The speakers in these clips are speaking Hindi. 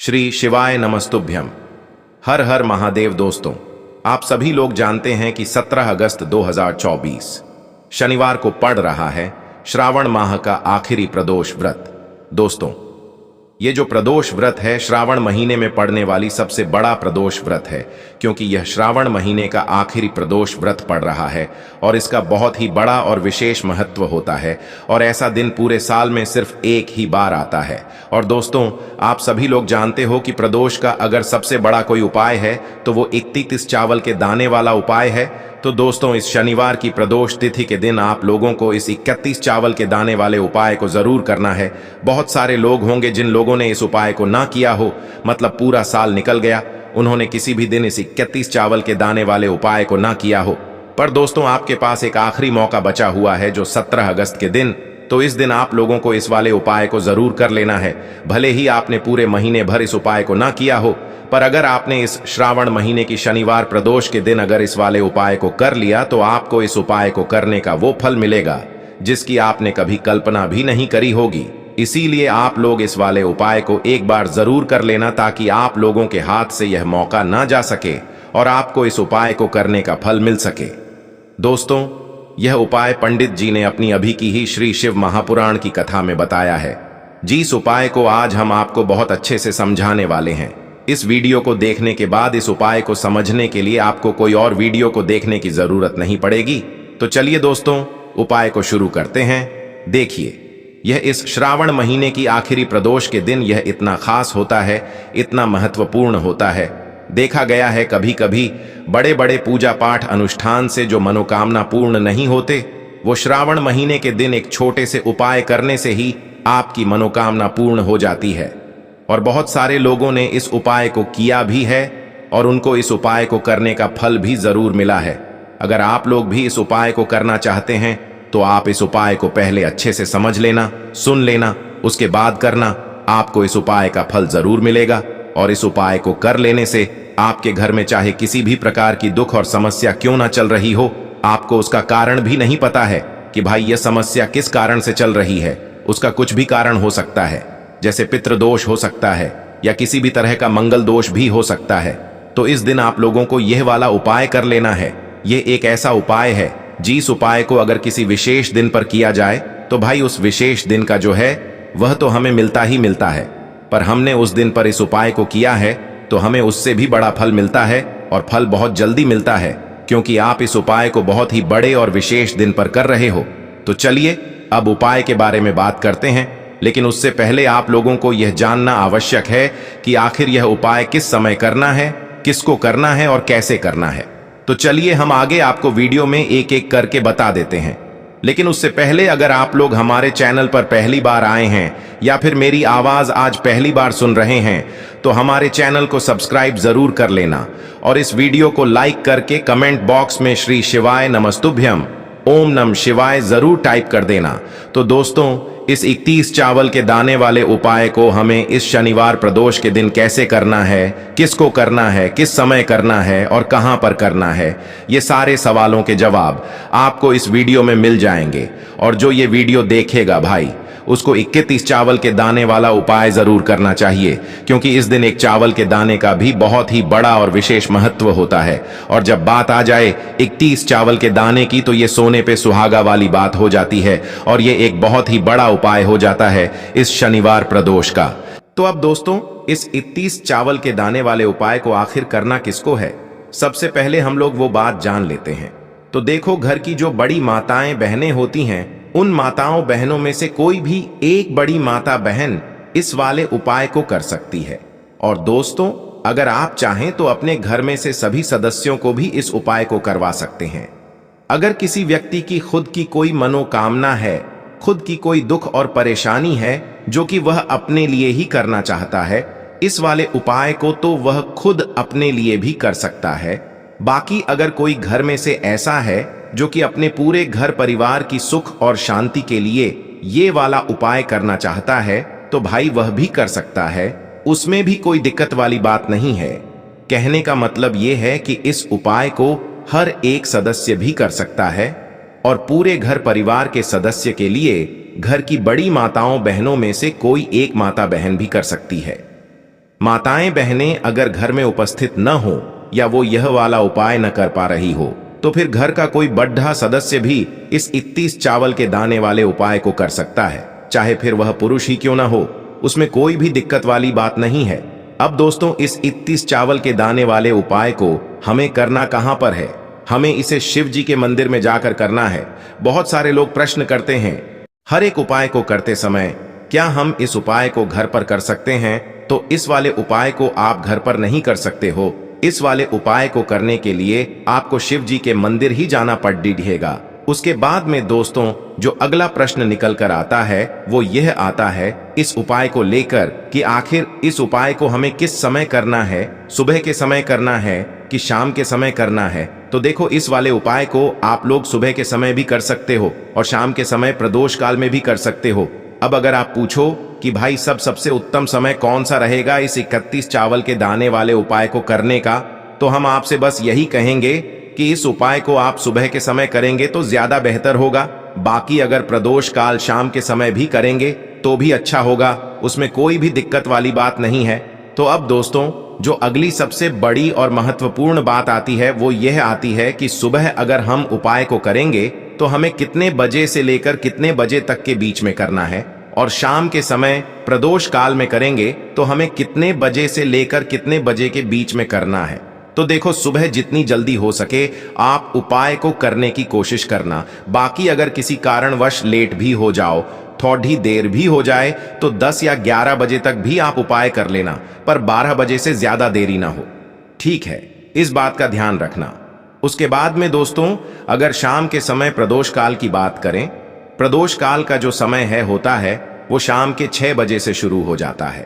श्री शिवाय नमस्तुभ्यम। हर हर महादेव। दोस्तों, आप सभी लोग जानते हैं कि 17 अगस्त 2024 शनिवार को पड़ रहा है श्रावण माह का आखिरी प्रदोष व्रत। दोस्तों, ये जो प्रदोष व्रत है श्रावण महीने में पड़ने वाली सबसे बड़ा प्रदोष व्रत है, क्योंकि यह श्रावण महीने का आखिरी प्रदोष व्रत पड़ रहा है और इसका बहुत ही बड़ा और विशेष महत्व होता है। और ऐसा दिन पूरे साल में सिर्फ एक ही बार आता है। और दोस्तों, आप सभी लोग जानते हो कि प्रदोष का अगर सबसे बड़ा कोई उपाय है तो वो 31 चावल के दाने वाला उपाय है। तो दोस्तों, इस शनिवार की प्रदोष तिथि के दिन आप लोगों को इस 31 चावल के दाने वाले उपाय को जरूर करना है। बहुत सारे लोग होंगे जिन लोगों ने इस उपाय को ना किया हो, मतलब पूरा साल निकल गया, उन्होंने किसी भी दिन इस 31 चावल के दाने वाले उपाय को ना किया हो। पर दोस्तों, आपके पास एक आखिरी मौका बचा हुआ है जो 17 अगस्त के दिन। तो इस दिन आप लोगों को इस वाले उपाय को जरूर कर लेना है। भले ही आपने पूरे महीने भर इस उपाय को ना किया हो, पर अगर आपने इस श्रावण महीने की शनिवार प्रदोष के दिन अगर इस वाले उपाय को कर लिया तो आपको इस उपाय को करने का वो फल मिलेगा जिसकी आपने कभी कल्पना भी नहीं करी होगी। इसीलिए आप लोग इस वाले उपाय को एक बार जरूर कर लेना, ताकि आप लोगों के हाथ से यह मौका ना जा सके और आपको इस उपाय को करने का फल मिल सके। दोस्तों, यह उपाय पंडित जी ने अपनी अभी की ही श्री शिव महापुराण की कथा में बताया है। जिस उपाय को आज हम आपको बहुत अच्छे से समझाने वाले हैं। इस वीडियो को देखने के बाद इस उपाय को समझने के लिए आपको कोई और वीडियो को देखने की जरूरत नहीं पड़ेगी। तो चलिए दोस्तों, उपाय को शुरू करते हैं। देखिए, यह इस श्रावण महीने की आखिरी प्रदोष के दिन यह इतना खास होता है, इतना महत्वपूर्ण होता है। देखा गया है कभी कभी बड़े बड़े पूजा पाठ अनुष्ठान से जो मनोकामना पूर्ण नहीं होते, वो श्रावण महीने के दिन एक छोटे से उपाय करने से ही आपकी मनोकामना पूर्ण हो जाती है। और बहुत सारे लोगों ने इस उपाय को किया भी है और उनको इस उपाय को करने का फल भी जरूर मिला है। अगर आप लोग भी इस उपाय को करना चाहते हैं तो आप इस उपाय को पहले अच्छे से समझ लेना, सुन लेना, उसके बाद करना। आपको इस उपाय का फल जरूर मिलेगा। और इस उपाय को कर लेने से आपके घर में चाहे किसी भी प्रकार की दुख और समस्या क्यों ना चल रही हो, आपको उसका कारण भी नहीं पता है कि भाई यह समस्या किस कारण से चल रही है। उसका कुछ भी कारण हो सकता है, जैसे पितृदोष हो सकता है या किसी भी तरह का मंगल दोष भी हो सकता है। तो इस दिन आप लोगों को यह वाला उपाय कर लेना है। यह एक ऐसा उपाय है जिस उपाय को अगर किसी विशेष दिन पर किया जाए तो भाई उस विशेष दिन का जो है वह तो हमें मिलता ही मिलता है, पर हमने उस दिन पर इस उपाय को किया है तो हमें उससे भी बड़ा फल मिलता है। और फल बहुत जल्दी मिलता है, क्योंकि आप इस उपाय को बहुत ही बड़े और विशेष दिन पर कर रहे हो। तो चलिए अब उपाय के बारे में बात करते हैं, लेकिन उससे पहले आप लोगों को यह जानना आवश्यक है कि आखिर यह उपाय किस समय करना है, किसको करना है और कैसे करना है। तो चलिए हम आगे आपको वीडियो में एक एक करके बता देते हैं। लेकिन उससे पहले अगर आप लोग हमारे चैनल पर पहली बार आए हैं या फिर मेरी आवाज आज पहली बार सुन रहे हैं तो हमारे चैनल को सब्सक्राइब जरूर कर लेना और इस वीडियो को लाइक करके कमेंट बॉक्स में श्री शिवाय नमस्तुभ्यम ओम नमः शिवाय जरूर टाइप कर देना। तो दोस्तों, इस 31 चावल के दाने वाले उपाय को हमें इस शनिवार प्रदोष के दिन कैसे करना है, किसको करना है, किस समय करना है और कहां पर करना है, ये सारे सवालों के जवाब आपको इस वीडियो में मिल जाएंगे। और जो ये वीडियो देखेगा भाई, उसको 31 चावल के दाने वाला उपाय जरूर करना चाहिए, क्योंकि इस दिन एक चावल के दाने का भी बहुत ही बड़ा और विशेष महत्व होता है। और जब बात आ जाए 31 चावल के दाने की तो ये सोने पे सुहागा वाली बात हो जाती है और ये एक बहुत ही बड़ा उपाय हो जाता है इस शनिवार प्रदोष का। तो अब दोस्तों, इस 31 चावल के दाने वाले उपाय को आखिर करना किसको है, सबसे पहले हम लोग वो बात जान लेते हैं। तो देखो, घर की जो बड़ी माताएं बहनें होती हैं, उन माताओं बहनों में से कोई भी एक बड़ी माता बहन इस वाले उपाय को कर सकती है। और दोस्तों, अगर आप चाहें तो अपने घर में से सभी सदस्यों को भी इस उपाय को करवा सकते हैं। अगर किसी व्यक्ति की खुद की कोई मनोकामना है, खुद की कोई दुख और परेशानी है जो कि वह अपने लिए ही करना चाहता है, इस वाले उपाय को तो वह खुद अपने लिए भी कर सकता है। बाकी अगर कोई घर में से ऐसा है जो कि अपने पूरे घर परिवार की सुख और शांति के लिए ये वाला उपाय करना चाहता है तो भाई वह भी कर सकता है, उसमें भी कोई दिक्कत वाली बात नहीं है। कहने का मतलब ये है कि इस उपाय को हर एक सदस्य भी कर सकता है और पूरे घर परिवार के सदस्य के लिए घर की बड़ी माताओं बहनों में से कोई एक माता बहन भी कर सकती है। माताएं बहनें अगर घर में उपस्थित न हो या वो यह वाला उपाय न कर पा रही हो तो फिर घर का कोई बड़ा सदस्य भी इस 31 चावल के दाने वाले उपाय को कर सकता है, चाहे फिर वह पुरुष ही क्यों ना हो। उसमें कोई भी दिक्कत वाली बात नहीं है। अब दोस्तों, इस 31 चावल के दाने वाले उपाय को हमें करना कहां पर है? हमें इसे शिव जी के मंदिर में जाकर करना है। बहुत सारे लोग प्रश्न करते हैं, हर एक उपाय को करते समय क्या हम इस उपाय को घर पर कर सकते हैं? तो इस वाले उपाय को आप घर पर नहीं कर सकते हो। इस वाले उपाय को करने के लिए आपको शिव जी के मंदिर ही जाना पड़ेगा। उसके बाद में दोस्तों, जो अगला प्रश्न निकल कर आता है वो यह आता है इस उपाय को लेकर कि आखिर इस उपाय को हमें किस समय करना है, सुबह के समय करना है कि शाम के समय करना है। तो देखो, इस वाले उपाय को आप लोग सुबह के समय भी कर सकते हो और शाम के समय प्रदोष काल में भी कर सकते हो। अब अगर आप पूछो कि भाई सबसे उत्तम समय कौन सा रहेगा इस 31 चावल के दाने वाले उपाय को करने का, तो हम आपसे बस यही कहेंगे कि इस उपाय को आप सुबह के समय करेंगे तो ज्यादा बेहतर होगा। बाकी अगर प्रदोष काल शाम के समय भी करेंगे तो भी अच्छा होगा, उसमें कोई भी दिक्कत वाली बात नहीं है। तो अब दोस्तों, जो अगली सबसे बड़ी और महत्वपूर्ण बात आती है वो यह आती है कि सुबह अगर हम उपाय को करेंगे तो हमें कितने बजे से लेकर कितने बजे तक के बीच में करना है, और शाम के समय प्रदोष काल में करेंगे तो हमें कितने बजे से लेकर कितने बजे के बीच में करना है। तो देखो, सुबह जितनी जल्दी हो सके आप उपाय को करने की कोशिश करना। बाकी अगर किसी कारणवश लेट भी हो जाओ, थोड़ी देर भी हो जाए, तो 10 या 11 बजे तक भी आप उपाय कर लेना, पर 12 बजे से ज्यादा देरी ना हो। ठीक है, इस बात का ध्यान रखना। उसके बाद में दोस्तों, अगर शाम के समय प्रदोष काल की बात करें, प्रदोष काल का जो समय होता है वो शाम के 6 बजे से शुरू हो जाता है।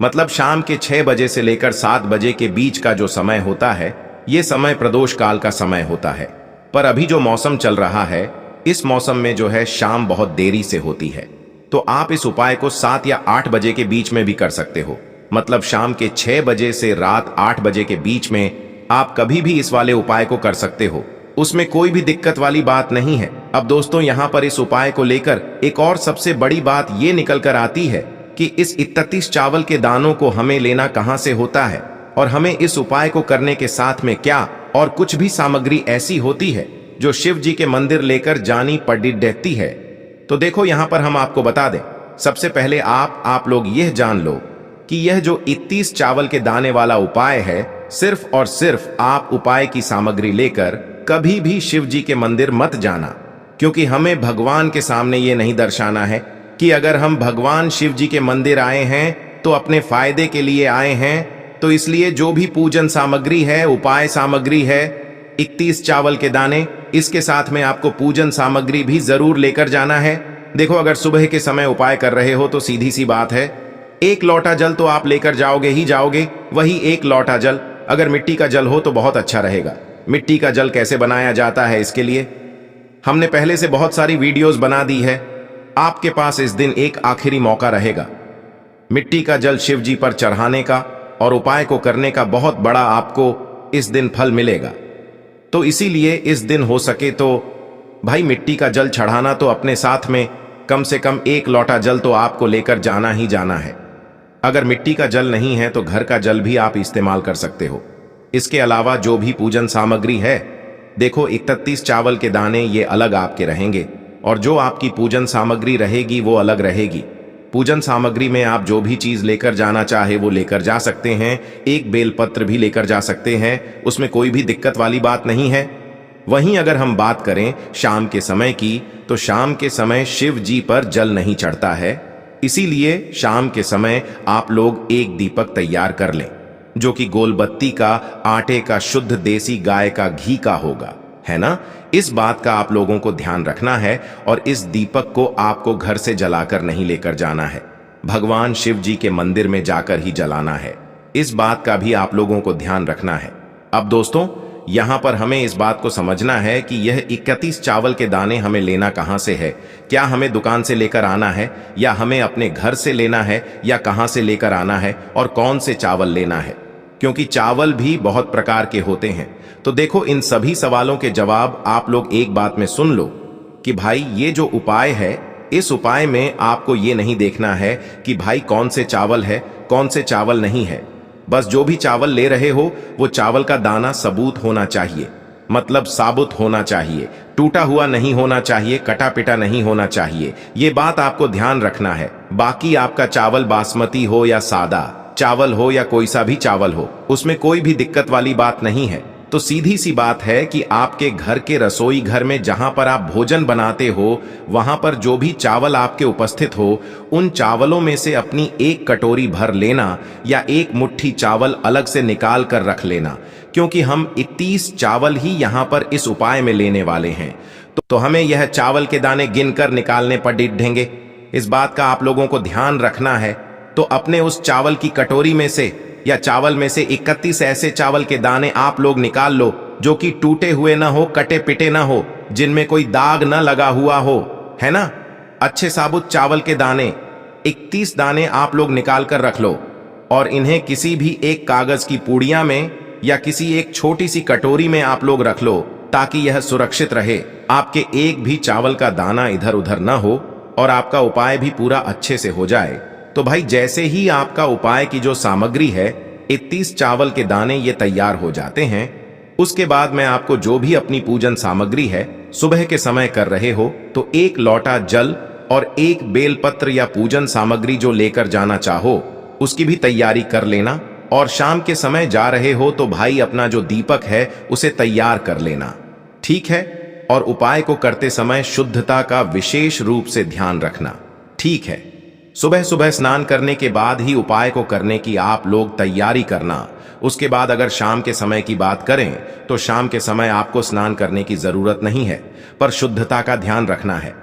मतलब शाम के 6 बजे से लेकर 7 बजे के बीच का जो समय होता है ये समय प्रदोष काल का समय होता है। पर अभी जो मौसम चल रहा है, इस मौसम में जो है शाम बहुत देरी से होती है, तो आप इस उपाय को 7 या 8 बजे के बीच में भी कर सकते हो। मतलब शाम के 6 बजे से रात 8 बजे के बीच में आप कभी भी इस वाले उपाय को कर सकते हो, उसमें कोई भी दिक्कत वाली बात नहीं है। अब दोस्तों, यहाँ पर इस उपाय को लेकर एक और सबसे बड़ी बात ये निकल कर आती है कि इस 31 चावल के दानों को हमें लेना कहां से होता है, और हमें इस उपाय को करने के साथ में क्या और कुछ भी सामग्री ऐसी होती है जो शिव जी के मंदिर लेकर जानी पड़ती है। तो देखो, यहां पर हम आपको बता दें, सबसे पहले आप लोग यह जान लो कि यह जो 31 चावल के दाने वाला उपाय है, सिर्फ और सिर्फ आप उपाय की सामग्री लेकर कभी भी शिव जी के मंदिर मत जाना, क्योंकि हमें भगवान के सामने ये नहीं दर्शाना है कि अगर हम भगवान शिव जी के मंदिर आए हैं तो अपने फायदे के लिए आए हैं। तो इसलिए जो भी पूजन सामग्री है, उपाय सामग्री है, 31 चावल के दाने, इसके साथ में आपको पूजन सामग्री भी जरूर लेकर जाना है। देखो, अगर सुबह के समय उपाय कर रहे हो तो सीधी सी बात है, 1 लोटा जल तो आप लेकर जाओगे ही जाओगे। वही 1 लोटा जल अगर मिट्टी का जल हो तो बहुत अच्छा रहेगा। मिट्टी का जल कैसे बनाया जाता है, इसके लिए हमने पहले से बहुत सारी वीडियोस बना दी है। आपके पास इस दिन एक आखिरी मौका रहेगा मिट्टी का जल शिव जी पर चढ़ाने का, और उपाय को करने का बहुत बड़ा आपको इस दिन फल मिलेगा। तो इसीलिए इस दिन हो सके तो भाई मिट्टी का जल चढ़ाना तो अपने साथ में कम से कम 1 लोटा जल तो आपको लेकर जाना ही जाना है। अगर मिट्टी का जल नहीं है तो घर का जल भी आप इस्तेमाल कर सकते हो। इसके अलावा जो भी पूजन सामग्री है, देखो 31 चावल के दाने ये अलग आपके रहेंगे, और जो आपकी पूजन सामग्री रहेगी वो अलग रहेगी। पूजन सामग्री में आप जो भी चीज लेकर जाना चाहे वो लेकर जा सकते हैं। एक बेलपत्र भी लेकर जा सकते हैं, उसमें कोई भी दिक्कत वाली बात नहीं है। वहीं अगर हम बात करें शाम के समय की, तो शाम के समय शिव जी पर जल नहीं चढ़ता है, इसीलिए शाम के समय आप लोग एक दीपक तैयार कर लें, जो कि गोलबत्ती का, आटे का, शुद्ध देसी गाय का घी का होगा, है ना। इस बात का आप लोगों को ध्यान रखना है, और इस दीपक को आपको घर से जलाकर नहीं लेकर जाना है, भगवान शिव जी के मंदिर में जाकर ही जलाना है। इस बात का भी आप लोगों को ध्यान रखना है। अब दोस्तों, यहां पर हमें इस बात को समझना है कि यह 31 चावल के दाने हमें लेना कहां से है। क्या हमें दुकान से लेकर आना है, या हमें अपने घर से लेना है, या कहां से लेकर आना है, और कौन से चावल लेना है, क्योंकि चावल भी बहुत प्रकार के होते हैं। तो देखो, इन सभी सवालों के जवाब आप लोग एक बात में सुन लो कि भाई ये जो उपाय है, इस उपाय में आपको ये नहीं देखना है कि भाई कौन से चावल है, कौन से चावल नहीं है। बस जो भी चावल ले रहे हो वो चावल का दाना सबूत होना चाहिए, मतलब साबुत होना चाहिए, टूटा हुआ नहीं होना चाहिए, कटा पिटा नहीं होना चाहिए। ये बात आपको ध्यान रखना है। बाकी आपका चावल बासमती हो या सादा चावल हो या कोई सा भी चावल हो, उसमें कोई भी दिक्कत वाली बात नहीं है। तो सीधी सी बात है कि आपके घर के रसोई घर में जहां पर आप भोजन बनाते हो, वहां पर जो भी चावल आपके उपस्थित हो, उन चावलों में से अपनी एक कटोरी भर लेना या एक मुट्ठी चावल अलग से निकाल कर रख लेना, क्योंकि हम 31 चावल ही यहां पर इस उपाय में लेने वाले हैं। तो हमें यह चावल के दाने गिनकर निकालने पर डिढेंगे। इस बात का आप लोगों को ध्यान रखना है। तो अपने उस चावल की कटोरी में से या चावल में से 31 ऐसे चावल के दाने आप लोग निकाल लो जो कि टूटे हुए ना हो, कटे पिटे ना हो, जिनमें कोई दाग ना लगा हुआ हो, है ना। अच्छे साबुत चावल के दाने 31 दाने आप लोग निकाल कर रख लो और इन्हें किसी भी एक कागज की पुड़िया में या किसी एक छोटी सी कटोरी में आप लोग रख लो, ताकि यह सुरक्षित रहे, आपके एक भी चावल का दाना इधर उधर ना हो और आपका उपाय भी पूरा अच्छे से हो जाए। तो भाई जैसे ही आपका उपाय की जो सामग्री है 31 चावल के दाने ये तैयार हो जाते हैं, उसके बाद मैं आपको जो भी अपनी पूजन सामग्री है सुबह के समय कर रहे हो तो एक लोटा जल और एक बेलपत्र या पूजन सामग्री जो लेकर जाना चाहो उसकी भी तैयारी कर लेना। और शाम के समय जा रहे हो तो भाई अपना जो दीपक है उसे तैयार कर लेना, ठीक है। और उपाय को करते समय शुद्धता का विशेष रूप से ध्यान रखना, ठीक है। सुबह सुबह स्नान करने के बाद ही उपाय को करने की आप लोग तैयारी करना। उसके बाद अगर शाम के समय की बात करें तो शाम के समय आपको स्नान करने की जरूरत नहीं है, पर शुद्धता का ध्यान रखना है।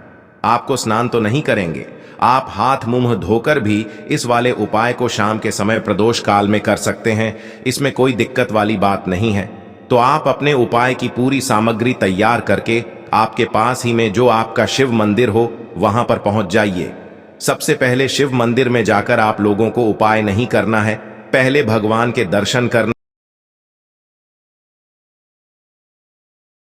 आपको स्नान तो नहीं करेंगे, आप हाथ मुंह धोकर भी इस वाले उपाय को शाम के समय प्रदोष काल में कर सकते हैं, इसमें कोई दिक्कत वाली बात नहीं है। तो आप अपने उपाय की पूरी सामग्री तैयार करके आपके पास ही में जो आपका शिव मंदिर हो वहां पर पहुंच जाइए। सबसे पहले शिव मंदिर में जाकर आप लोगों को उपाय नहीं करना है, पहले भगवान के दर्शन करना